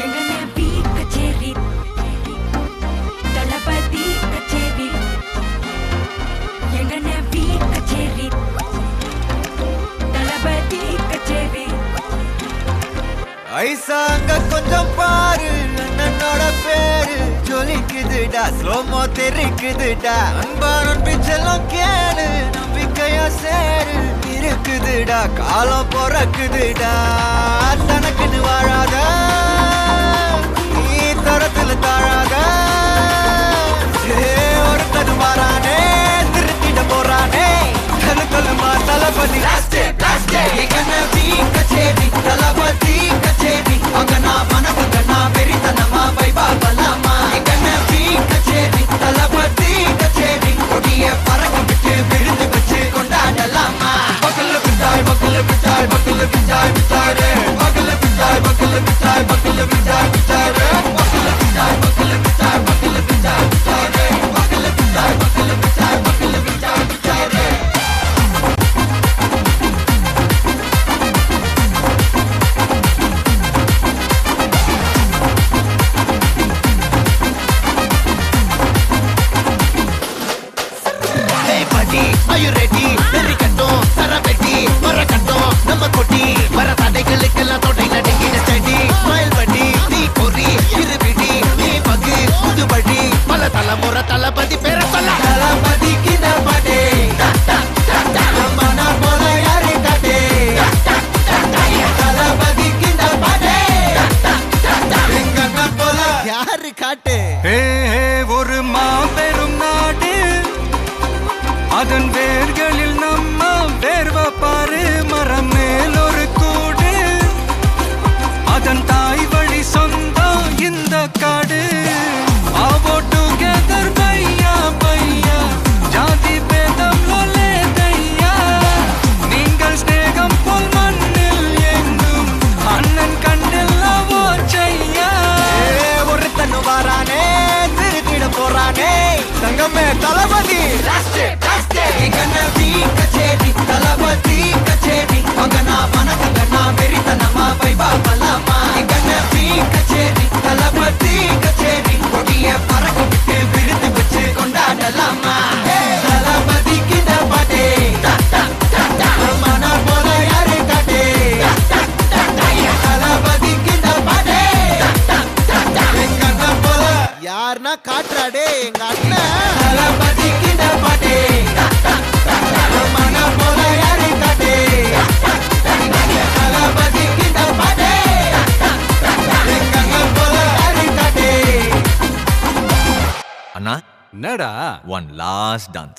எங்கனே பீ கச்சேரி தளபதி கச்சேரி எங்கனே பீ கச்சேரி தளபதி கச்சேரி ஐசா அங்க கொஞ்சம் பாரு அண்ணனோட பேரு ஜொலிக்குதுடா ஸ்லோமோ தெரிக்குதுடா அன்பானன் பிச்செல்லாம் கேளு நம்பிக்கையா சேரு இருக்குதுடா காலம் பொறக்குதுடா தனக்குன்னு வாழாத நீ தரத்துல தாழாத ஒருத்தது மாறானே திருத்திட போறானே கலுமா தளபதி கச்சேரி தளபதி கச்சேரி அங்கனா மனசுங்கனா வெறித்தனமா வைபா பலாமா கச்சேரி தளபதி கச்சேரி கொடிய பறக்க விட்டு விழுந்து வச்சு கொண்டாடலாமா பக்கல்ல பிட்டாய் பக்கல்ல பிட்டாய் பக்கல்ல பிட்டாய் பிட்டாரே பக்கல்ல பிட்டாய் பக்கல்ல பிட்டாய் பக்கல்ல பிட்டாய் பிட்டாரே பக்கல்ல பிட்டாய் பக்கல்ல பிட்டாய் பக்கல்ல பிட்டாய் பிட்டாரே பக்கல்ல பிட்டாய் பக்கல்ல பிட்டாய் பக்கல்ல பிட்டாய் பிட்டாரே Are you ready? Very கட்டும் சரபெட்டி வர கட்டும் நம்ம கொட்டி வர தடைகளுக்கெல்லாம் தொடை நடுங்கின ஸ்டடி ஸ்மைல் படி நீ பொறி இருபிடி நீ பகு புதுபடி பல தலைமுறை தளபதி பேர சொல்ல தளபதி கிந்த பாட்டே மனா போல யாரு காட்டே தளபதி கிந்த பாட்டே எங்க போல யாரு காட்டே ஒரு மாபெரும் நாடு அதன் வேர்களில் நம்ம வேர்வ பாரு மரம் மேல் ஒரு கூடு அதன் தாய் வழி சொந்தம் இந்த காடு ஆவோ டுகெதர் பையா பையா ஜாதி பேதம் லோலே தையா நீங்கள் ஸ்நேகம் போல் மண்ணில் எங்கும் அண்ணன் கண்ணில் அவோ செய்யா ஒருத்தனு வாரானே திருத்திட போறானே தங்கமே தளபதி கச்சேரி தளபதி கச்சேரி அங்கனா மனசங்கனா வெறித்தனமா வைபா பலாமா கச்சேரி தளபதி கச்சேரி கொடிய பறக்க விட்டு விழுந்து வச்சு கொண்டாடலாமா தளபதி கிட்ட பாட்டே மனா போல யாரு காட்டே தளபதி கிட்ட பாட்டே எங்க அண்ணன் போல யாருன்னா காட்டுறாடே எங்க அண்ணன் தளபதி கிட்ட பாட்டே மனா போல யாரு காட்டே தளபதி கிட்ட பாட்டே எங்க அண்ணன் போல யாரு காட்டே அண்ணா என்னடா one last dance